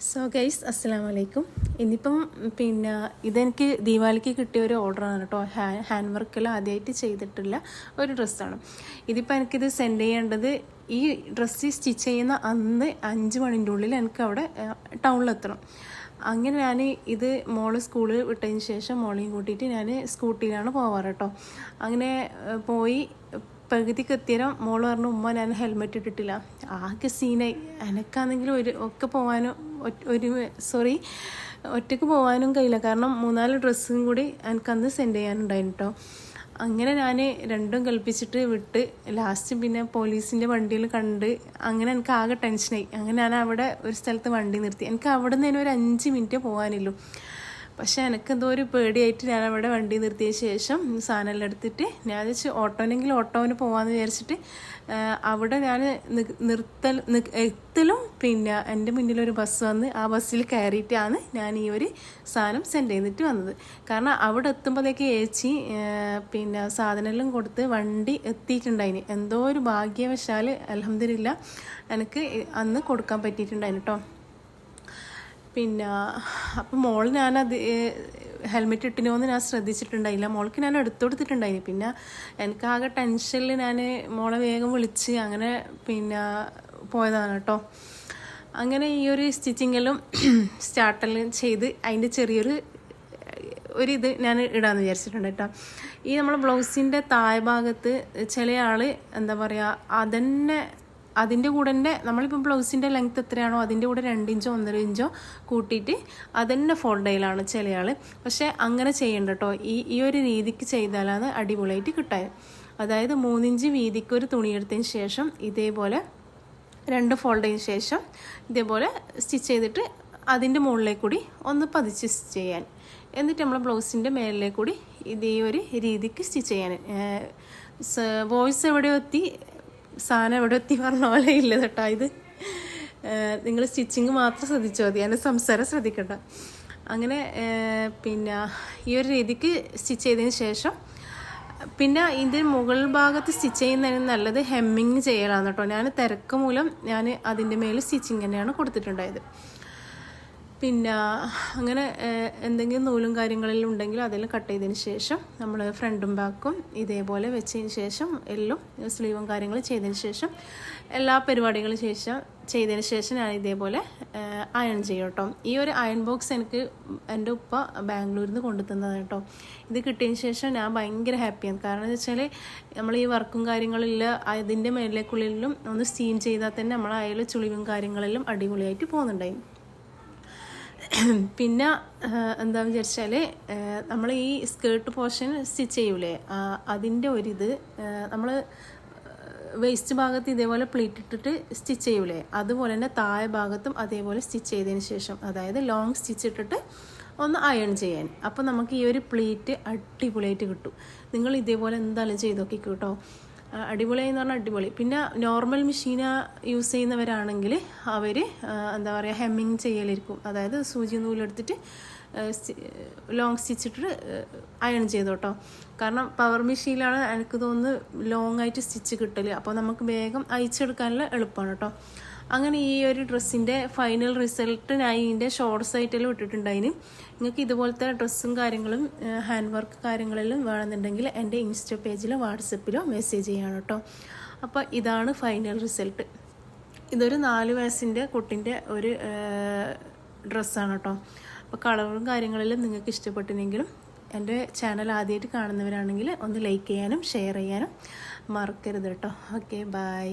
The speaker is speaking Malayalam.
സോ ഗൈസ് അസ്സലാമലൈക്കും. ഇന്നിപ്പം ഇതെനിക്ക് ദീപാവലിക്ക് കിട്ടിയ ഒരു ഓർഡറാണ് കേട്ടോ. ഹാൻഡ് വർക്കെല്ലാം ആദ്യമായിട്ട് ചെയ്തിട്ടുള്ള ഒരു ഡ്രസ്സാണ്. ഇതിപ്പോൾ എനിക്കിത് സെൻഡ് ചെയ്യേണ്ടത് ഈ ഡ്രസ്സ് സ്റ്റിച്ച് ചെയ്യുന്ന അന്ന് 5 മണിൻ്റെ ഉള്ളിൽ എനിക്ക് അവിടെ ടൗണിലെത്തണം. അങ്ങനെ ഞാൻ ഇത് മോള് സ്കൂളിൽ വിട്ടതിന് ശേഷം മോളെയും കൂട്ടിയിട്ട് ഞാൻ സ്കൂട്ടിയിലാണ് പോവാറ് കേട്ടോ. അങ്ങനെ പോയി പകുതിക്ക് എത്തിയാലും മോള് പറഞ്ഞു, ഉമ്മ ഞാൻ ഹെൽമെറ്റ് ഇട്ടിട്ടില്ല. ആകെ സീനായി. എനിക്കാണെങ്കിലും ഒക്കെ പോകാനും ഒറ്റയ്ക്ക് പോകാനും കഴിയില്ല. കാരണം 3-4 ഡ്രസ്സും കൂടി എനിക്കന്ന് സെൻഡ് ചെയ്യാനുണ്ടായിരുന്നു കേട്ടോ. അങ്ങനെ ഞാൻ രണ്ടും കൽപ്പിച്ചിട്ട് വിട്ട് ലാസ്റ്റ് പിന്നെ പോലീസിൻ്റെ വണ്ടിയിൽ കണ്ട് അങ്ങനെ എനിക്ക് ആകെ ടെൻഷനായി. അങ്ങനെ ഞാൻ അവിടെ ഒരു സ്ഥലത്ത് വണ്ടി നിർത്തി. എനിക്ക് അവിടെ നിന്ന് ഒരു 5 മിനിറ്റ് പോകാനുള്ളൂ. പക്ഷേ എനിക്കെന്തോ ഒരു പേടിയായിട്ട് ഞാൻ അവിടെ വണ്ടി നിർത്തിയ ശേഷം സാധനമെല്ലാം എടുത്തിട്ട് ഞാൻ വെച്ച് ഓട്ടോന് പോകാമെന്ന് വിചാരിച്ചിട്ട് അവിടെ ഞാൻ എത്തലും പിന്നെ എൻ്റെ മുന്നിലൊരു ബസ് വന്ന് ആ ബസ്സിൽ കയറിയിട്ടാണ് ഞാൻ ഈ ഒരു സാധനം സെൻഡ് ചെയ്തിട്ട് വന്നത്. കാരണം അവിടെ എത്തുമ്പോഴേക്ക് ഏച്ചി സാധനമെല്ലാം കൊടുത്ത് വണ്ടി എത്തിയിട്ടുണ്ടായിന്. എന്തോ ഒരു ഭാഗ്യവശാൽ അൽഹംദുലില്ലാ എനിക്ക് അന്ന് കൊടുക്കാൻ പറ്റിയിട്ടുണ്ടായിരുന്നു കേട്ടോ. അപ്പം മോൾ ഞാനത് ഹെൽമെറ്റ് ഇട്ടിനോന്ന് ഞാൻ ശ്രദ്ധിച്ചിട്ടുണ്ടായില്ല. മോൾക്ക് ഞാൻ എടുത്തു കൊടുത്തിട്ടുണ്ടായിന്. പിന്നെ എനിക്കാകെ ടെൻഷനിൽ ഞാൻ മോളെ വേഗം വിളിച്ച് അങ്ങനെ പോയതാണ് കേട്ടോ. അങ്ങനെ ഈ ഒരു സ്റ്റിച്ചിങ്ങെല്ലാം സ്റ്റാർട്ടെല്ലാം ചെയ്ത് അതിൻ്റെ ചെറിയൊരു ഇത് ഞാൻ ഇടാമെന്ന് വിചാരിച്ചിട്ടുണ്ട് കേട്ടോ. ഈ നമ്മളെ ബ്ലൗസിൻ്റെ താഴെ ഭാഗത്ത് ചില ആൾ എന്താ പറയുക, അതിൻ്റെ കൂടെ തന്നെ നമ്മളിപ്പോൾ ബ്ലൗസിൻ്റെ ലെങ്ത് എത്രയാണോ അതിൻ്റെ കൂടെ 2 ഇഞ്ചോ 1.5 ഇഞ്ചോ കൂട്ടിയിട്ട് അതന്നെ ഫോൾഡ് ചെയ്യലാണ് ചില ആൾ. പക്ഷേ അങ്ങനെ ചെയ്യണ്ട കേട്ടോ. ഈ ഒരു രീതിക്ക് ചെയ്താലാണ് അടിപൊളിയായിട്ട് കിട്ടാൻ. അതായത് 3 ഇഞ്ച് വീതിക്ക് ഒരു തുണിയെടുത്തതിന് ശേഷം ഇതേപോലെ 2 ഫോൾഡ് ചെയ്തതിന് ശേഷം ഇതേപോലെ സ്റ്റിച്ച് ചെയ്തിട്ട് അതിൻ്റെ മുകളിലേക്ക് കൂടി ഒന്ന് പതിച്ച് സ്റ്റിച്ച് ചെയ്യാൻ. എന്നിട്ട് നമ്മൾ ബ്ലൗസിൻ്റെ മേലിലേക്ക് കൂടി ഇതേ ഒരു രീതിക്ക് സ്റ്റിച്ച് ചെയ്യാൻ. വോയിസ് എവിടെയോ എത്തി, സാധനം എവിടെ എത്തി പറഞ്ഞ പോലെ ഇല്ല കേട്ടോ. ഇത് നിങ്ങൾ സ്റ്റിച്ചിങ് മാത്രം ശ്രദ്ധിച്ചാൽ മതി, അതിൻ്റെ സംസാരം ശ്രദ്ധിക്കണ്ട. അങ്ങനെ ഈ ഒരു രീതിക്ക് സ്റ്റിച്ച് ചെയ്തതിന് ശേഷം ഇതിൻ്റെ മുകൾ ഭാഗത്ത് സ്റ്റിച്ച് ചെയ്യുന്നതിന് നല്ലത് ഹെമ്മിങ് ചെയ്യലാണ് കേട്ടോ. ഞാൻ തിരക്ക് മൂലം ഞാൻ അതിൻ്റെ മേൽ സ്റ്റിച്ചിങ് തന്നെയാണ് കൊടുത്തിട്ടുണ്ടായത്. അങ്ങനെ എന്തെങ്കിലും നൂലും കാര്യങ്ങളെല്ലാം ഉണ്ടെങ്കിൽ അതെല്ലാം കട്ട് ചെയ്തതിന് ശേഷം നമ്മൾ ഫ്രണ്ടും ബാക്കും ഇതേപോലെ വെച്ചതിന് ശേഷം എല്ലാം സ്ലീവും കാര്യങ്ങളും ചെയ്തതിന് ശേഷം എല്ലാ പരിപാടികളും ചെയ്തതിന് ശേഷം ഞാൻ ഇതേപോലെ അയൺ ചെയ്യും കേട്ടോ. ഈ ഒരു അയൺ ബോക്സ് എനിക്ക് എൻ്റെ ഉപ്പ ബാംഗ്ലൂരിൽ നിന്ന് കൊണ്ടുതന്നതാണ് കേട്ടോ. ഇത് കിട്ടിയതിന് ശേഷം ഞാൻ ഭയങ്കര ഹാപ്പിയാണ്. കാരണം എന്ന് വെച്ചാൽ നമ്മൾ ഈ വർക്കും കാര്യങ്ങളില്ല അതിൻ്റെ മേലേക്കുള്ളിലും ഒന്ന് സ്റ്റീം ചെയ്താൽ തന്നെ നമ്മളായാലും ചുളിവും കാര്യങ്ങളെല്ലാം അടിപൊളിയായിട്ട് പോകുന്നുണ്ടായി. എന്താണെന്ന് വിചാരിച്ചാൽ നമ്മൾ ഈ സ്കേർട്ട് പോർഷൻ സ്റ്റിച്ച് ചെയ്യൂലേ, അതിൻ്റെ ഒരിത് നമ്മൾ വേസ്റ്റ് ഭാഗത്ത് ഇതേപോലെ പ്ലീറ്റ് ഇട്ടിട്ട് സ്റ്റിച്ച് ചെയ്യൂലേ, അതുപോലെ തന്നെ താഴെ ഭാഗത്തും അതേപോലെ സ്റ്റിച്ച് ചെയ്തതിന് ശേഷം അതായത് ലോങ് സ്റ്റിച്ച് ഇട്ടിട്ട് ഒന്ന് അയൺ ചെയ്യാൻ. അപ്പോൾ നമുക്ക് ഈ ഒരു പ്ലീറ്റ് അടിപൊളിയായിട്ട് കിട്ടും. നിങ്ങൾ ഇതേപോലെ എന്തായാലും ചെയ്ത് നോക്കി കേട്ടോ. അടിപൊളിയായി എന്ന് പറഞ്ഞാൽ അടിപൊളി. നോർമൽ മെഷീൻ യൂസ് ചെയ്യുന്നവരാണെങ്കിൽ അവർ എന്താ പറയുക ഹെമ്മിങ് ചെയ്യലായിരിക്കും. അതായത് സൂചി നൂലെടുത്തിട്ട് ലോങ് സ്റ്റിച്ചിട്ട് അയൺ ചെയ്തു കേട്ടോ. കാരണം പവർ മെഷീനിലാണ് എനിക്ക് തോന്നുന്നു ലോങ് ആയിട്ട് സ്റ്റിച്ച് കിട്ടൽ. അപ്പോൾ നമുക്ക് വേഗം അയച്ചെടുക്കാനുള്ള എളുപ്പമാണ് കേട്ടോ. അങ്ങനെ ഈ ഒരു ഡ്രസ്സിൻ്റെ ഫൈനൽ റിസൾട്ട് ഞാൻ ഇതിൻ്റെ ഷോർട്ട്സ് ആയിട്ടെല്ലാം ഇട്ടിട്ടുണ്ടായിന്. നിങ്ങൾക്ക് ഇതുപോലത്തെ ഡ്രസ്സും കാര്യങ്ങളും ഹാൻഡ് വർക്ക് കാര്യങ്ങളെല്ലാം വേണമെന്നുണ്ടെങ്കിൽ എൻ്റെ ഇൻസ്റ്റ പേജിലോ വാട്സപ്പിലോ മെസ്സേജ് ചെയ്യണം കേട്ടോ. അപ്പോൾ ഇതാണ് ഫൈനൽ റിസൾട്ട്. ഇതൊരു 4 വയസ്സിൻ്റെ കുട്ടിൻ്റെ ഒരു ഡ്രസ്സാണ് കേട്ടോ. അപ്പോൾ കളറും കാര്യങ്ങളെല്ലാം നിങ്ങൾക്ക് ഇഷ്ടപ്പെട്ടില്ലെങ്കിലും എൻ്റെ ചാനൽ ആദ്യമായിട്ട് കാണുന്നവരാണെങ്കിൽ ഒന്ന് ലൈക്ക് ചെയ്യാനും ഷെയർ ചെയ്യാനും മറക്കരുത് കേട്ടോ. Okay, by.